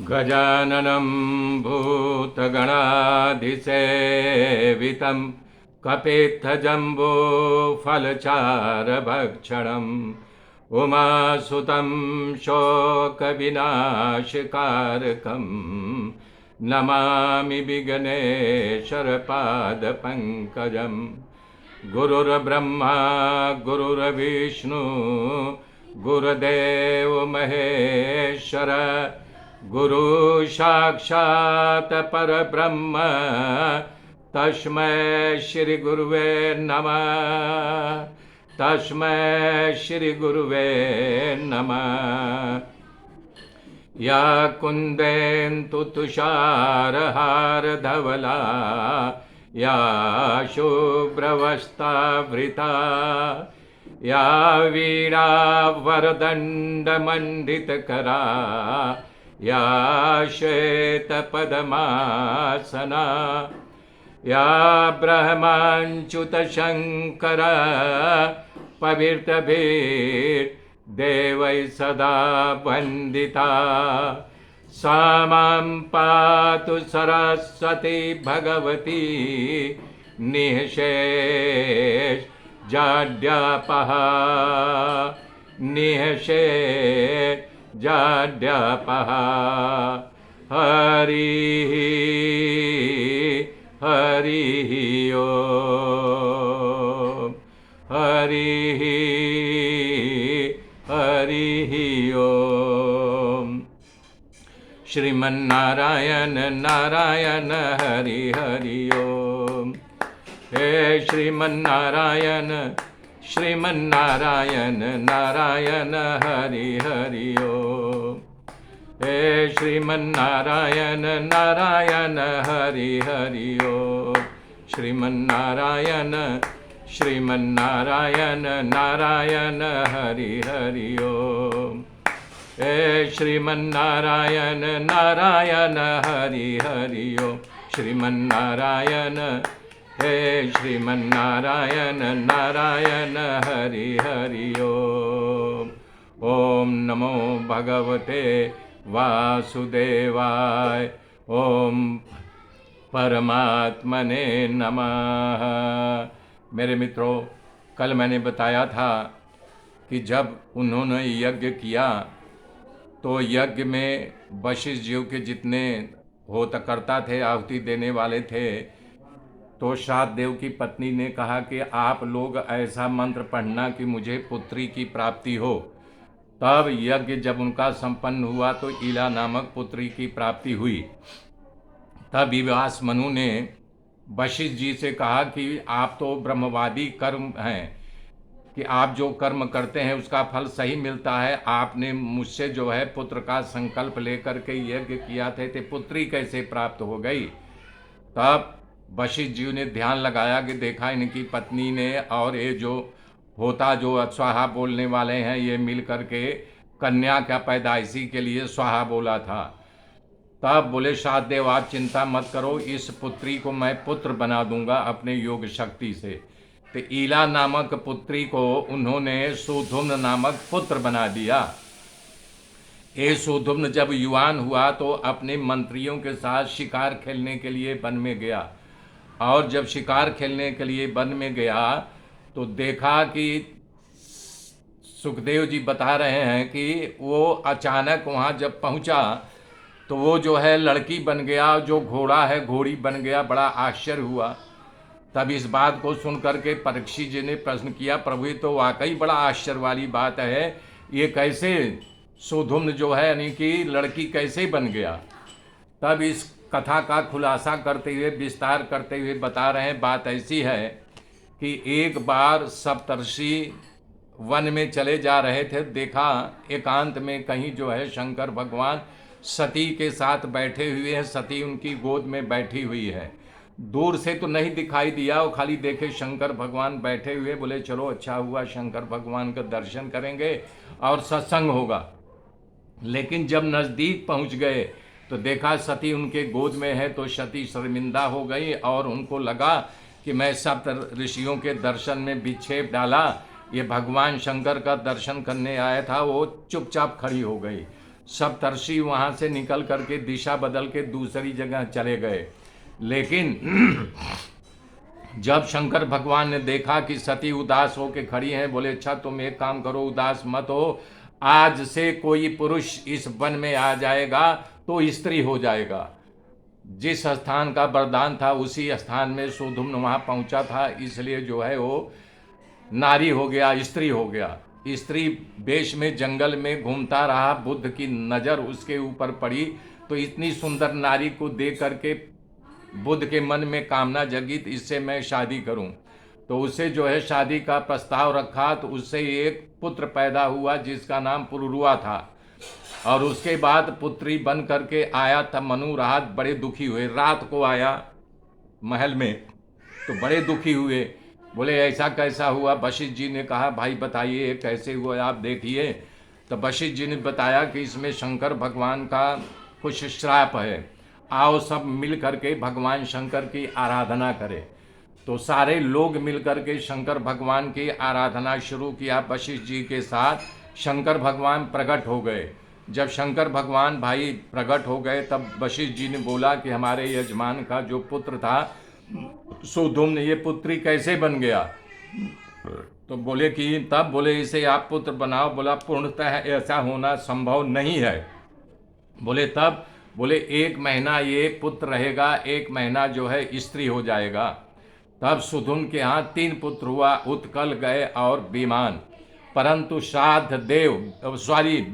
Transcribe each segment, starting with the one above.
गजाननं भूतगणाधिसेवितं कपित्थजम्बूफलचारभक्षणम् उमासुतं शोकविनाशकारकं नमामि विघ्नेश्वरपादपङ्कजं। गुरुर्ब्रह्मा गुरुर्विष्णु गुरुदेव महेश्वर गुरु साक्षात् परब्रह्म तस्मै श्री गुरुवे नमः। तस्मै श्री गुरुवे नमः। या कुन्देन्दु तुषारहारधवला या शुभ्रवस्त्रावृता या वीणा वरदण्डमण्डितकरा या श्वेतपद्मासना या ब्रह्माच्युतशङ्कर पवित्रभिर्देवैः सदा वन्दिता। सा मां पातु सरस्वती भगवती निःशेषजाड्यापहा निःशेषजाड्यापहा। हरिः हरिः ओम् हरिः हरिः ओम्। श्रीमन्नारायण नारायण हरि हरि ओम्। हे श्रीमन्नारायण श्रीमन्नारायण नारायण हरि हरि ओम्। हे श्रीमन्नारायण नारायण हरि हरि ओम्। श्रीमन्नारायण श्रीमन्नारायण नारायण हरि हरि ओम्। हे श्रीमन्नारायण नारायण हरि हरि ओम्। श्रीमन्नारायण हे श्रीमन्नारायण नारायण हरि हरि ओम्। ओम नमो भगवते वासुदेवाय। ओम परमात्मने नमः। मेरे मित्रों, कल मैंने बताया था कि जब उन्होंने यज्ञ किया तो यज्ञ में वशिष्ठ जी के जितने होतकर्ता थे, आहुति देने वाले थे, तो शातदेव की पत्नी ने कहा कि आप लोग ऐसा मंत्र पढ़ना कि मुझे पुत्री की प्राप्ति हो। तब यज्ञ जब उनका संपन्न हुआ तो ईला नामक पुत्री की प्राप्ति हुई। तब विवास मनु ने वशिष्ठ जी से कहा कि आप तो ब्रह्मवादी कर्म हैं, कि आप जो कर्म करते हैं उसका फल सही मिलता है। आपने मुझसे जो है पुत्र का संकल्प लेकर के यज्ञ किया थे, तो पुत्री कैसे प्राप्त हो गई। तब वशिष्ठ जी ने ध्यान लगाया कि देखा इनकी पत्नी ने और ये जो होता जो स्वाहा बोलने वाले हैं, ये मिल करके कन्या का पैदाइशी के लिए स्वाहा बोला था। तब बोले शातदेव आप चिंता मत करो, इस पुत्री को मैं पुत्र बना दूंगा अपने योग शक्ति से। तो ईला नामक पुत्री को उन्होंने सुधुम्न नामक पुत्र बना दिया। ये सुधुम्न जब युवान हुआ तो अपने मंत्रियों के साथ शिकार खेलने के लिए वन में गया, और जब शिकार खेलने के लिए वन में गया तो देखा कि सुखदेव जी बता रहे हैं कि वो अचानक वहाँ जब पहुँचा तो वो जो है लड़की बन गया, जो घोड़ा है घोड़ी बन गया। बड़ा आश्चर्य हुआ। तब इस बात को सुन करके परीक्षित जी ने प्रश्न किया, प्रभु ये तो वाकई बड़ा आश्चर्य वाली बात है, ये कैसे सुधुम्न जो है यानी कि लड़की कैसे बन गया। तब इस कथा का खुलासा करते हुए विस्तार करते हुए बता रहे हैं, बात ऐसी है कि एक बार सप्तर्षि वन में चले जा रहे थे, देखा एकांत में कहीं जो है शंकर भगवान सती के साथ बैठे हुए हैं। सती उनकी गोद में बैठी हुई है। दूर से तो नहीं दिखाई दिया, वो खाली देखे शंकर भगवान बैठे हुए। बोले चलो अच्छा हुआ, शंकर भगवान का दर्शन करेंगे और सत्संग होगा। लेकिन जब नज़दीक पहुंच गए तो देखा सती उनके गोद में है, तो सती शर्मिंदा हो गई और उनको लगा कि मैं सप्त ऋषियों के दर्शन में विक्षेप डाला, ये भगवान शंकर का दर्शन करने आया था। वो चुपचाप खड़ी हो गई। सप्तर्षि वहाँ से निकल करके दिशा बदल के दूसरी जगह चले गए। लेकिन जब शंकर भगवान ने देखा कि सती उदास होकर खड़ी हैं, बोले अच्छा तुम एक काम करो, उदास मत हो, आज से कोई पुरुष इस वन में आ जाएगा तो स्त्री हो जाएगा। जिस स्थान का वरदान था उसी स्थान में सुधुम्न वहाँ पहुँचा था, इसलिए जो है वो नारी हो गया, स्त्री हो गया। स्त्री वेश में जंगल में घूमता रहा, बुद्ध की नज़र उसके ऊपर पड़ी तो इतनी सुंदर नारी को देख करके बुद्ध के मन में कामना जगी, इससे मैं शादी करूं। तो उससे जो है शादी का प्रस्ताव रखा, तो उससे एक पुत्र पैदा हुआ जिसका नाम पुरुरुआ था। और उसके बाद पुत्री बन करके आया था मनु। रात बड़े दुखी हुए, रात को आया महल में तो बड़े दुखी हुए, बोले ऐसा कैसा हुआ। वशिष्ठ जी ने कहा भाई बताइए कैसे हुआ, आप देखिए। तो वशिष्ठ जी ने बताया कि इसमें शंकर भगवान का कुछ श्राप है, आओ सब मिल करके भगवान शंकर की आराधना करें। तो सारे लोग मिल करके शंकर भगवान की आराधना शुरू किया। वशिष्ठ जी के साथ शंकर भगवान प्रकट हो गए। जब शंकर भगवान भाई प्रकट हो गए तब वशिष्ठ जी ने बोला कि हमारे यजमान का जो पुत्र था सुधुम्न, ये पुत्री कैसे बन गया। तो बोले कि तब बोले इसे आप पुत्र बनाओ। बोला पूर्णतः ऐसा होना संभव नहीं है। बोले तब, बोले 1 महीना ये पुत्र रहेगा, 1 महीना जो है स्त्री हो जाएगा। तब सुधुम्न के यहाँ 3 पुत्र हुआ, उत्कल गए और विमान। परंतु श्राद्ध देव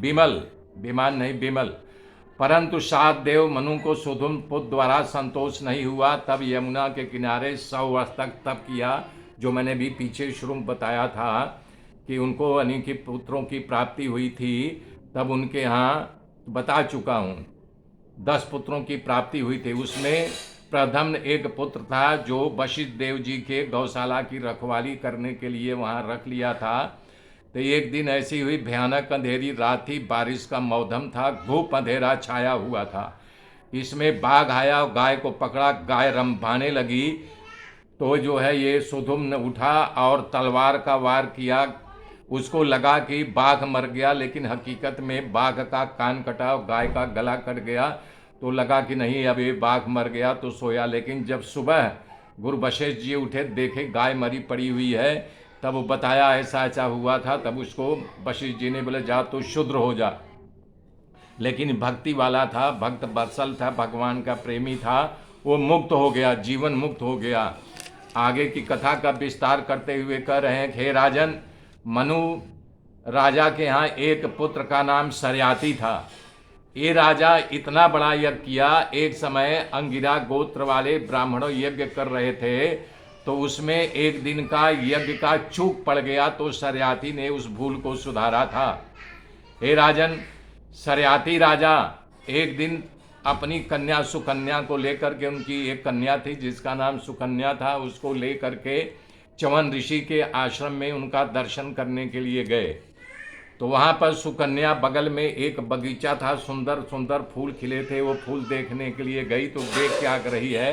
विमल, विमान नहीं विमल। परंतु श्राद्ध देव मनु को सुधुम्न पुत्र द्वारा संतोष नहीं हुआ। तब यमुना के किनारे 100 वर्ष तक तप किया, जो मैंने भी पीछे शुरू में बताया था कि उनको अनेक पुत्रों की प्राप्ति हुई थी। तब उनके यहाँ बता चुका हूँ 10 पुत्रों की प्राप्ति हुई थी। उसमें प्रथम एक पुत्र था जो वशिष्ठ देव जी के गौशाला की रखवाली करने के लिए वहाँ रख लिया था। तो एक दिन ऐसी हुई, भयानक अंधेरी रात थी, बारिश का मौसम था, घूप अंधेरा छाया हुआ था। इसमें बाघ आया और गाय को पकड़ा, गाय रंभाने लगी। तो जो है ये सुधुम्न उठा और तलवार का वार किया। उसको लगा कि बाघ मर गया, लेकिन हकीकत में बाघ का कान कटा और गाय का गला कट गया। तो लगा कि नहीं अब ये बाघ मर गया, तो सोया। लेकिन जब सुबह गुरु वशिष्ठ जी उठे, देखे गाय मरी पड़ी हुई है, तब वो बताया ऐसा ऐसा हुआ था। तब उसको वशिष्ठ जी ने बोले जा तो शूद्र हो जा। लेकिन भक्ति वाला था, भक्त वत्सल था, भगवान का प्रेमी था, वो मुक्त हो गया, जीवन मुक्त हो गया। आगे की कथा का विस्तार करते हुए कह रहे हैं, हे राजन, मनु राजा के यहाँ एक पुत्र का नाम सरयाती था। ये राजा इतना बड़ा यज्ञ किया। एक समय अंगिरा गोत्र वाले ब्राह्मणों यज्ञ कर रहे थे, तो उसमें एक दिन का यज्ञ का चूक पड़ गया, तो सरयाती ने उस भूल को सुधारा था। हे राजन, सरयाती राजा एक दिन अपनी कन्या सुकन्या को लेकर के, उनकी एक कन्या थी जिसका नाम सुकन्या था, उसको लेकर के च्यवन ऋषि के आश्रम में उनका दर्शन करने के लिए गए। तो वहाँ पर सुकन्या बगल में एक बगीचा था, सुंदर सुंदर फूल खिले थे, वो फूल देखने के लिए गई। तो देख क्या कर रही है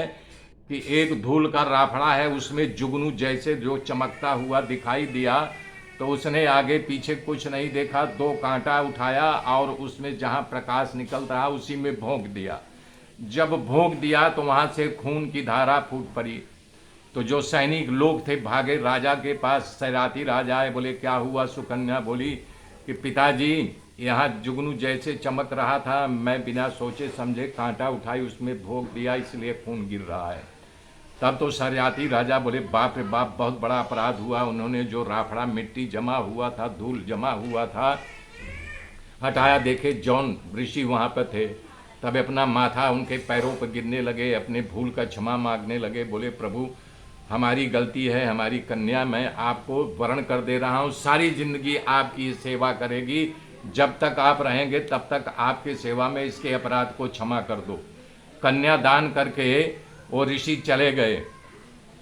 कि एक धूल का राफड़ा है, उसमें जुगनू जैसे जो चमकता हुआ दिखाई दिया। तो उसने आगे पीछे कुछ नहीं देखा, 2 कांटा उठाया और उसमें जहाँ प्रकाश निकल रहा उसी में भोंक दिया। जब भोंक दिया तो वहाँ से खून की धारा फूट पड़ी। तो जो सैनिक लोग थे भागे राजा के पास। सरयाती राजा आए, बोले क्या हुआ। सुकन्या बोली कि पिताजी यहाँ जुगनू जैसे चमक रहा था, मैं बिना सोचे समझे कांटा उठाई, उसमें भोंक दिया, इसलिए खून गिर रहा है। तब तो सरयाती राजा बोले बाप रे बाप, बहुत बड़ा अपराध हुआ। उन्होंने जो राफड़ा मिट्टी जमा हुआ था, धूल जमा हुआ था, हटाया, देखे जौन ऋषि वहाँ पर थे। तब अपना माथा उनके पैरों पर गिरने लगे, अपने भूल का क्षमा मांगने लगे। बोले प्रभु हमारी गलती है, हमारी कन्या मैं आपको वर्ण कर दे रहा हूँ, सारी जिंदगी आपकी सेवा करेगी, जब तक आप रहेंगे तब तक आपकी सेवा में, इसके अपराध को क्षमा कर दो। कन्या दान करके वो ऋषि चले गए।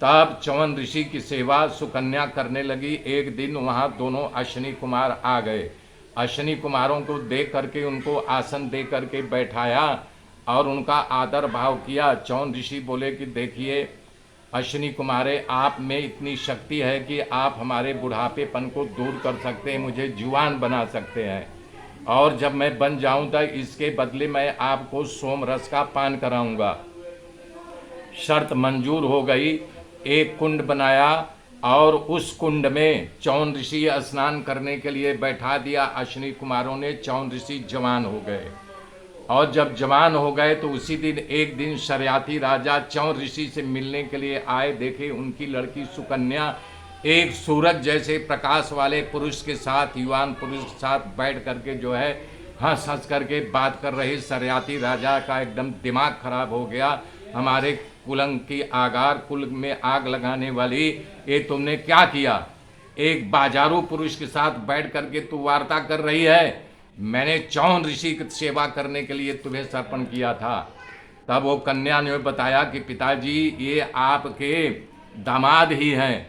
तब च्यवन ऋषि की सेवा सुकन्या करने लगी। एक दिन वहाँ दोनों अश्विनी कुमार आ गए। अश्विनी कुमारों को देख करके उनको आसन दे करके बैठाया और उनका आदर भाव किया। च्यवन ऋषि बोले कि देखिए अश्विनी कुमारे, आप में इतनी शक्ति है कि आप हमारे बुढ़ापेपन को दूर कर सकते हैं, मुझे जुआन बना सकते हैं। और जब मैं बन जाऊं तो इसके बदले मैं आपको सोम रस का पान कराऊंगा। शर्त मंजूर हो गई। एक कुंड बनाया और उस कुंड में चौन ऋषि स्नान करने के लिए बैठा दिया। अश्विनी कुमारों ने, चौन ऋषि जवान हो गए और जब जवान हो गए तो उसी दिन एक दिन शर्याती राजा चौन ऋषि से मिलने के लिए आए। देखे उनकी लड़की सुकन्या एक सूरज जैसे प्रकाश वाले पुरुष के साथ, युवान पुरुष के साथ बैठ करके जो है हंस हंस करके बात कर रही। शर्याती राजा का एकदम दिमाग खराब हो गया। हमारे कुलंग की आगार, कुल में आग लगाने वाली, ये तुमने क्या किया? एक बाजारू पुरुष के साथ बैठ करके तू वार्ता कर रही है। मैंने चौन ऋषि की सेवा करने के लिए तुम्हें समर्पण किया था। तब वो कन्या ने बताया कि पिताजी ये आपके दामाद ही हैं,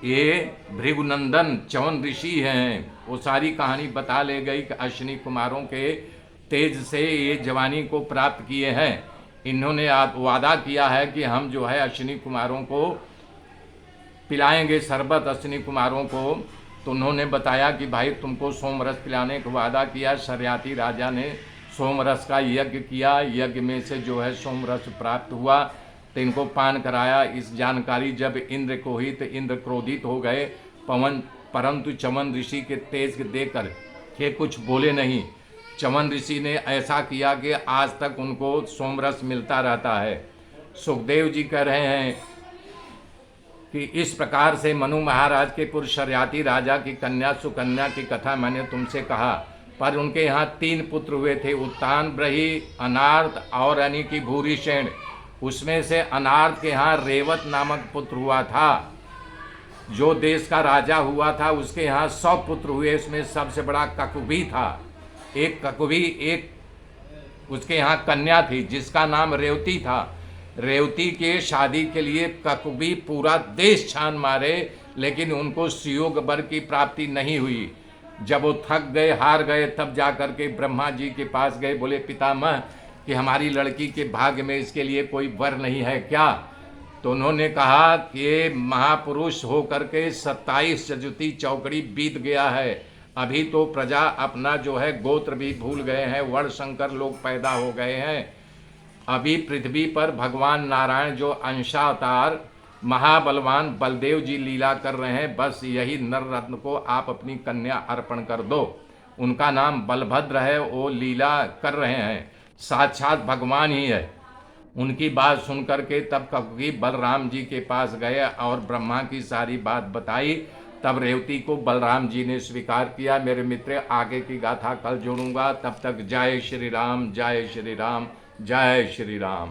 ये भृगुनंदन चौन ऋषि हैं। वो सारी कहानी बता ले गई कि अश्विनी कुमारों के तेज से ये जवानी को प्राप्त किए हैं। इन्होंने वादा किया है कि हम जो है अश्विनी कुमारों को पिलाएंगे शरबत, अश्विनी कुमारों को। तो उन्होंने बताया कि भाई तुमको सोमरस पिलाने का वादा किया। शर्याती राजा ने सोमरस का यज्ञ किया, यज्ञ में से जो है सोमरस प्राप्त हुआ तो इनको पान कराया। इस जानकारी जब इंद्र को हुई तो इंद्र क्रोधित हो गए। परंतु चमन ऋषि के तेज देकर के कुछ बोले नहीं। चमन ऋषि ने ऐसा किया कि आज तक उनको सोमरस मिलता रहता है। सुखदेव जी कह रहे हैं कि इस प्रकार से मनु महाराज के पुरुष शर्याती राजा की कन्या सुकन्या की कथा मैंने तुमसे कहा। पर उनके यहाँ 3 पुत्र हुए थे, उत्तान, ब्रही, अनार्त और यानी कि भूरिसेन। उसमें से अनार्त के यहाँ रेवत नामक पुत्र हुआ था। जो देश का राजा हुआ था उसके यहाँ 100 पुत्र हुए। उसमें सबसे बड़ा ककुभी था। एक ककुभी, एक उसके यहाँ कन्या थी जिसका नाम रेवती था। रेवती के शादी के लिए ककुभी पूरा देश छान मारे, लेकिन उनको सुयोग वर की प्राप्ति नहीं हुई। जब वो थक गए, हार गए, तब जाकर के ब्रह्मा जी के पास गए। बोले पितामह कि हमारी लड़की के भाग्य में इसके लिए कोई वर नहीं है क्या? तो उन्होंने कहा कि महापुरुष हो करके 27 जजुती चौकड़ी बीत गया है। अभी तो प्रजा अपना जो है गोत्र भी भूल गए हैं, वर्ण शंकर लोग पैदा हो गए हैं। अभी पृथ्वी पर भगवान नारायण जो अंशावतार महाबलवान बलदेव जी लीला कर रहे हैं। बस यही नर रत्न को आप अपनी कन्या अर्पण कर दो। उनका नाम बलभद्र है, वो लीला कर रहे हैं, साक्षात भगवान ही है। उनकी बात सुन करके तब ककुभी बलराम जी के पास गए और ब्रह्मा की सारी बात बताई। तब रेवती को बलराम जी ने स्वीकार किया। मेरे मित्र, आगे की गाथा कल जोड़ूंगा। तब तक जय श्री राम, जय श्री राम, जय श्री राम।